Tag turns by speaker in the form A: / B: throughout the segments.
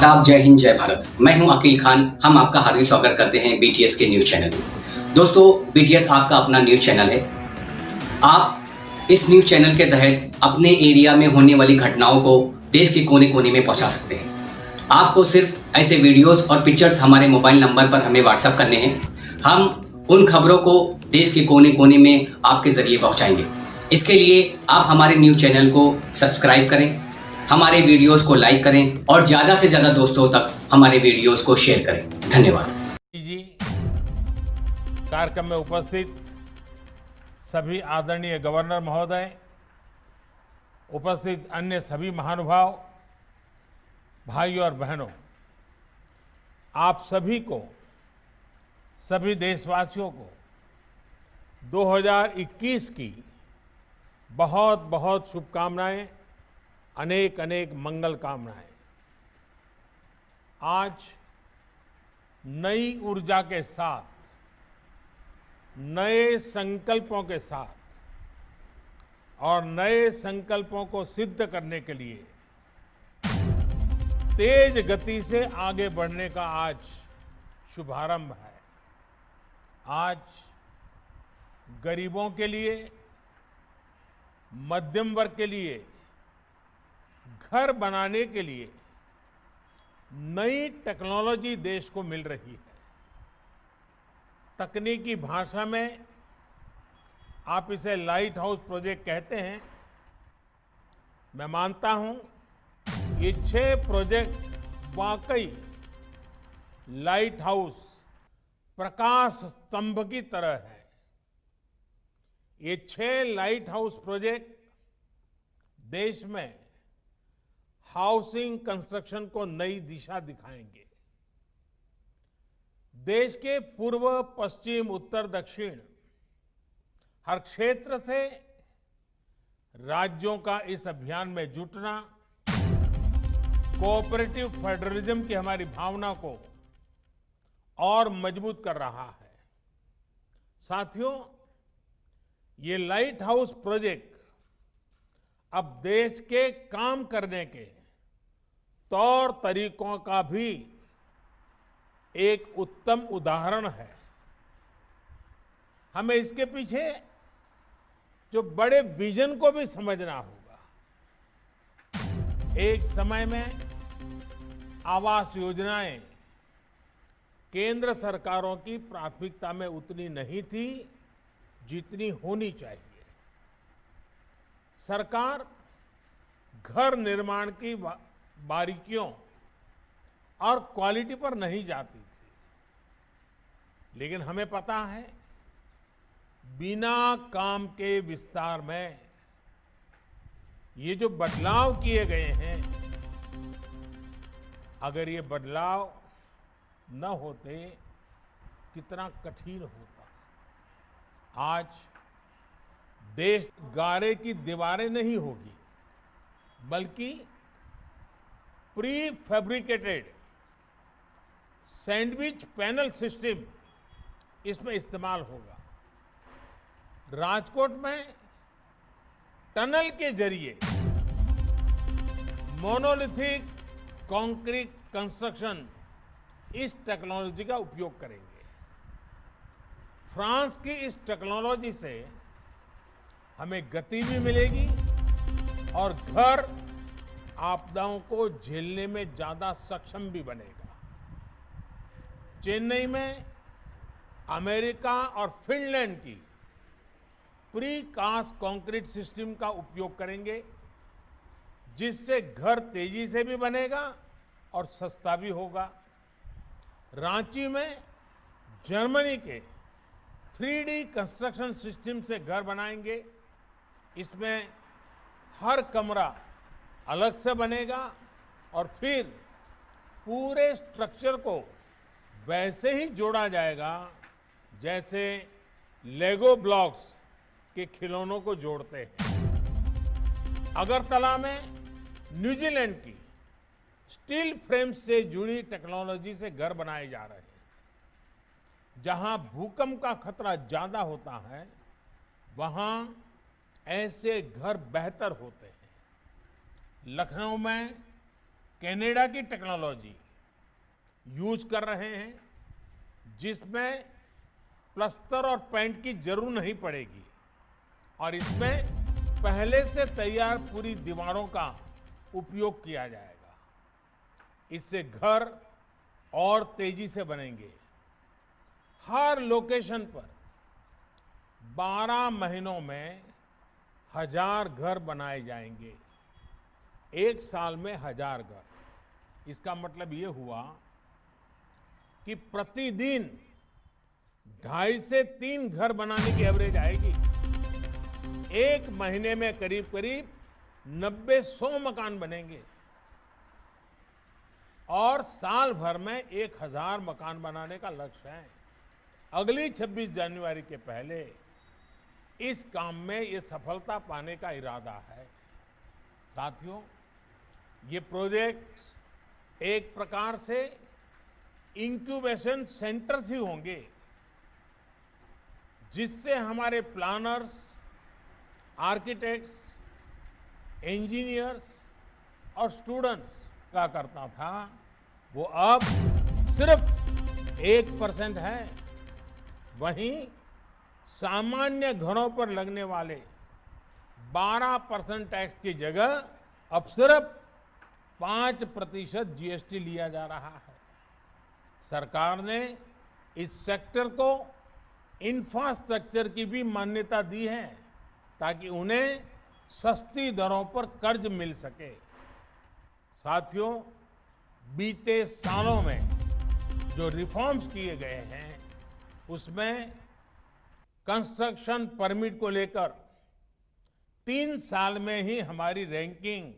A: आदाब, जय हिंद, जय भारत। मैं हूं अकील खान। हम आपका हार्दिक स्वागत करते हैं बीटीएस के न्यूज चैनल में। दोस्तों, बीटीएस आपका अपना न्यूज चैनल है। आप इस न्यूज चैनल के तहत अपने एरिया में होने वाली घटनाओं को देश के कोने कोने में पहुंचा सकते हैं। आपको सिर्फ ऐसे वीडियोस और पिक्चर्स हमारे मोबाइल नंबर पर हमें व्हाट्सएप करने हैं। हम उन खबरों को देश के कोने कोने में आपके जरिए पहुंचाएंगे। इसके लिए आप हमारे न्यूज चैनल को सब्सक्राइब करें, हमारे वीडियोस को लाइक करें और ज्यादा से ज्यादा दोस्तों तक हमारे वीडियोस को शेयर करें। धन्यवाद
B: जी। कार्यक्रम में उपस्थित सभी आदरणीय गवर्नर महोदय, उपस्थित अन्य सभी महानुभाव, भाइयों और बहनों, आप सभी को, सभी देशवासियों को 2021 की बहुत बहुत शुभकामनाएं, अनेक अनेक मंगल कामनाएं। आज नई ऊर्जा के साथ, नए संकल्पों के साथ और नए संकल्पों को सिद्ध करने के लिए तेज गति से आगे बढ़ने का आज शुभारंभ है। आज गरीबों के लिए, मध्यम वर्ग के लिए घर बनाने के लिए नई टेक्नोलॉजी देश को मिल रही है। तकनीकी भाषा में आप इसे लाइट हाउस प्रोजेक्ट कहते हैं। मैं मानता हूं ये 6 प्रोजेक्ट वाकई लाइट हाउस, प्रकाश स्तंभ की तरह है। ये 6 लाइट हाउस प्रोजेक्ट देश में हाउसिंग कंस्ट्रक्शन को नई दिशा दिखाएंगे। देश के पूर्व, पश्चिम, उत्तर, दक्षिण हर क्षेत्र से राज्यों का इस अभियान में जुटना कोऑपरेटिव फेडरलिज्म की हमारी भावना को और मजबूत कर रहा है। साथियों, ये लाइट हाउस प्रोजेक्ट अब देश के काम करने के तौर तरीकों का भी एक उत्तम उदाहरण है। हमें इसके पीछे जो बड़े विजन को भी समझना होगा। एक समय में आवास योजनाएं केंद्र सरकारों की प्राथमिकता में उतनी नहीं थी जितनी होनी चाहिए। सरकार घर निर्माण की बारीकियों और क्वालिटी पर नहीं जाती थी, लेकिन हमें पता है बिना काम के विस्तार में ये जो बदलाव किए गए हैं, अगर ये बदलाव न होते कितना कठिन होता। आज देश गारे की दीवारें नहीं होगी, बल्कि pre fabricated sandwich panel system इसमें इस्तेमाल होगा। राजकोट में टनल के जरिए मोनोलिथिक कंक्रीट कंस्ट्रक्शन इस टेक्नोलॉजी का उपयोग करेंगे। फ्रांस की इस टेक्नोलॉजी से हमें गति भी मिलेगी और घर आपदाओं को झेलने में ज्यादा सक्षम भी बनेगा। चेन्नई में अमेरिका और फिनलैंड की प्री कास्ट कंक्रीट सिस्टम का उपयोग करेंगे, जिससे घर तेजी से भी बनेगा और सस्ता भी होगा। रांची में जर्मनी के 3D कंस्ट्रक्शन सिस्टम से घर बनाएंगे। इसमें हर कमरा अलग से बनेगा और फिर पूरे स्ट्रक्चर को वैसे ही जोड़ा जाएगा जैसे लेगो ब्लॉक्स के खिलौनों को जोड़ते हैं। अगरतला में न्यूजीलैंड की स्टील फ्रेम से जुड़ी टेक्नोलॉजी से घर बनाए जा रहे हैं। जहां भूकंप का खतरा ज्यादा होता है, वहां ऐसे घर बेहतर होते हैं। लखनऊ में कनाडा की टेक्नोलॉजी यूज कर रहे हैं, जिसमें प्लास्टर और पेंट की जरूरत नहीं पड़ेगी और इसमें पहले से तैयार पूरी दीवारों का उपयोग किया जाएगा। इससे घर और तेजी से बनेंगे। हर लोकेशन पर 12 महीनों में 1000 घर बनाए जाएंगे। एक साल में 1000 घर। इसका मतलब ये हुआ कि प्रतिदिन 2.5 से 3 घर बनाने की एवरेज आएगी। एक महीने में करीब करीब 90-100 मकान बनेंगे और साल भर में 1000 मकान बनाने का लक्ष्य है। अगली 26 जनवरी के पहले इस काम में ये सफलता पाने का इरादा है। साथियों, ये प्रोजेक्ट एक प्रकार से इंक्यूबेशन सेंटर्स ही होंगे, जिससे हमारे प्लानर्स, आर्किटेक्ट्स, इंजीनियर्स और स्टूडेंट्स का करता था, वो अब सिर्फ 1% है। वहीं सामान्य घरों पर लगने वाले 12% टैक्स की जगह अब सिर्फ 5% जीएसटी लिया जा रहा है। सरकार ने इस सेक्टर को इंफ्रास्ट्रक्चर की भी मान्यता दी है, ताकि उन्हें सस्ती दरों पर कर्ज मिल सके। साथियों, बीते सालों में जो रिफॉर्म्स किए गए हैं, उसमें कंस्ट्रक्शन परमिट को लेकर 3 साल में ही हमारी रैंकिंग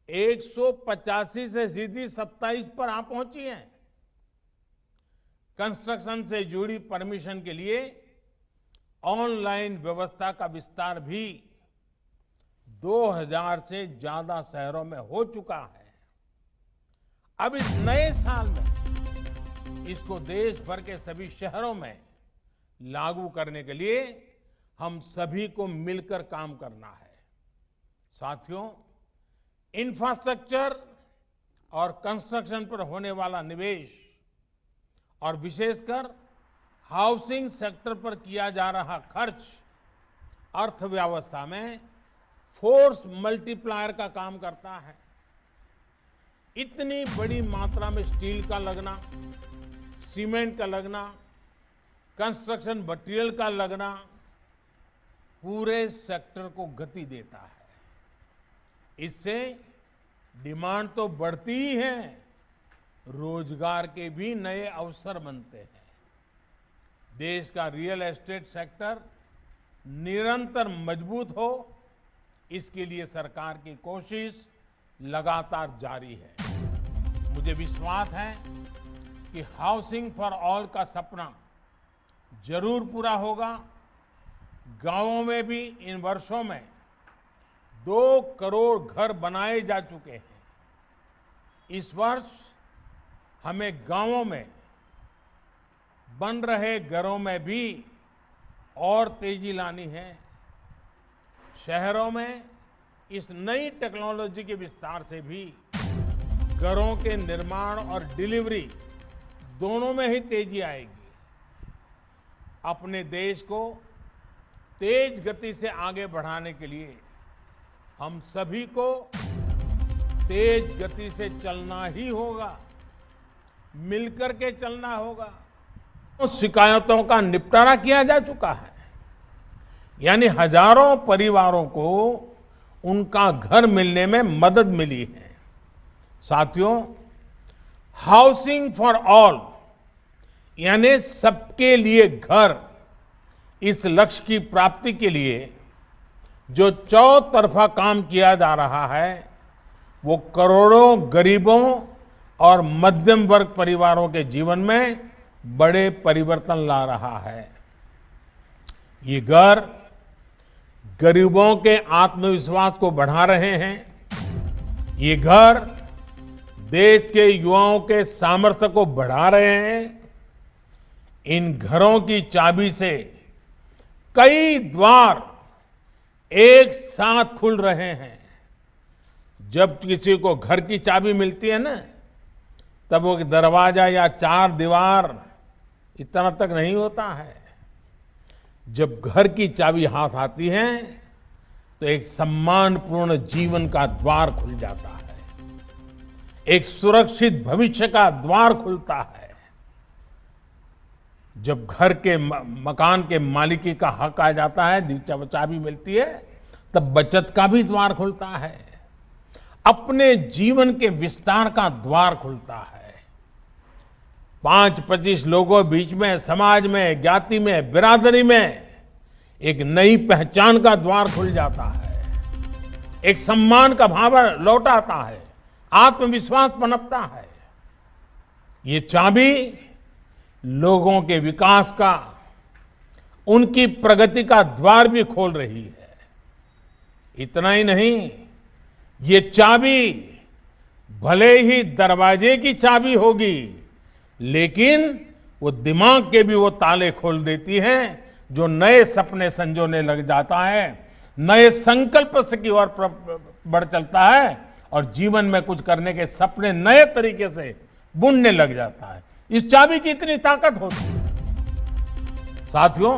B: 185 से सीधी 27 पर आ पहुंची है। कंस्ट्रक्शन से जुड़ी परमिशन के लिए ऑनलाइन व्यवस्था का विस्तार भी 2000 से ज्यादा शहरों में हो चुका है। अब इस नए साल में इसको देश भर के सभी शहरों में लागू करने के लिए हम सभी को मिलकर काम करना है। साथियों, इंफ्रास्ट्रक्चर और कंस्ट्रक्शन पर होने वाला निवेश और विशेषकर हाउसिंग सेक्टर पर किया जा रहा खर्च अर्थव्यवस्था में फोर्स मल्टीप्लायर का काम करता है। इतनी बड़ी मात्रा में स्टील का लगना, सीमेंट का लगना, कंस्ट्रक्शन मटेरियल का लगना पूरे सेक्टर को गति देता है। इससे डिमांड तो बढ़ती ही है, रोजगार के भी नए अवसर बनते हैं। देश का रियल एस्टेट सेक्टर निरंतर मजबूत हो, इसके लिए सरकार की कोशिश लगातार जारी है। मुझे विश्वास है कि हाउसिंग फॉर ऑल का सपना जरूर पूरा होगा। गांवों में भी इन वर्षों में 2 करोड़ घर बनाए जा चुके हैं। इस वर्ष हमें गांवों में बन रहे घरों में भी और तेजी लानी है। शहरों में इस नई टेक्नोलॉजी के विस्तार से भी घरों के निर्माण और डिलीवरी दोनों में ही तेजी आएगी। अपने देश को तेज गति से आगे बढ़ाने के लिए हम सभी को तेज गति से चलना ही होगा, मिलकर के चलना होगा। शिकायतों का निपटारा किया जा चुका है, यानी हजारों परिवारों को उनका घर मिलने में मदद मिली है। साथियों, हाउसिंग फॉर ऑल यानी सबके लिए घर, इस लक्ष्य की प्राप्ति के लिए जो चौतरफा काम किया जा रहा है, वो करोड़ों गरीबों और मध्यम वर्ग परिवारों के जीवन में बड़े परिवर्तन ला रहा है। ये घर गरीबों के आत्मविश्वास को बढ़ा रहे हैं। ये घर देश के युवाओं के सामर्थ्य को बढ़ा रहे हैं। इन घरों की चाबी से कई द्वार एक साथ खुल रहे हैं। जब किसी को घर की चाबी मिलती है ना, तब वो दरवाजा या चार दीवार इतना तक नहीं होता है। जब घर की चाबी हाथ आती है तो एक सम्मानपूर्ण जीवन का द्वार खुल जाता है, एक सुरक्षित भविष्य का द्वार खुलता है। जब घर के मकान के मालिकी का हक आ जाता है, चाबी मिलती है, तब बचत का भी द्वार खुलता है, अपने जीवन के विस्तार का द्वार खुलता है। 5-25 लोगों बीच में, समाज में, ज्ञाति में, बिरादरी में एक नई पहचान का द्वार खुल जाता है, एक सम्मान का भाव लौट आता है, आत्मविश्वास पनपता है। ये चाबी लोगों के विकास का, उनकी प्रगति का द्वार भी खोल रही है। इतना ही नहीं, ये चाबी भले ही दरवाजे की चाबी होगी, लेकिन वो दिमाग के भी वो ताले खोल देती है, जो नए सपने संजोने लग जाता है, नए संकल्प से की ओर बढ़ चलता है और जीवन में कुछ करने के सपने नए तरीके से बुनने लग जाता है। इस चाबी की इतनी ताकत होती है। साथियों,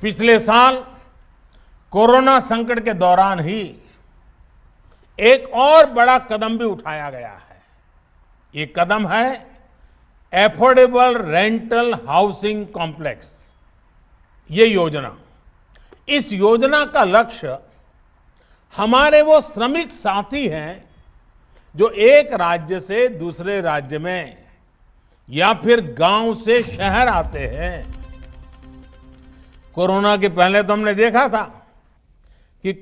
B: पिछले साल कोरोना संकट के दौरान ही एक और बड़ा कदम भी उठाया गया है। ये कदम है एफोर्डेबल रेंटल हाउसिंग कॉम्प्लेक्स। ये योजना, इस योजना का लक्ष्य हमारे वो श्रमिक साथी हैं जो एक राज्य से दूसरे राज्य में या फिर गांव से शहर आते हैं। कोरोना के पहले तो हमने देखा था कि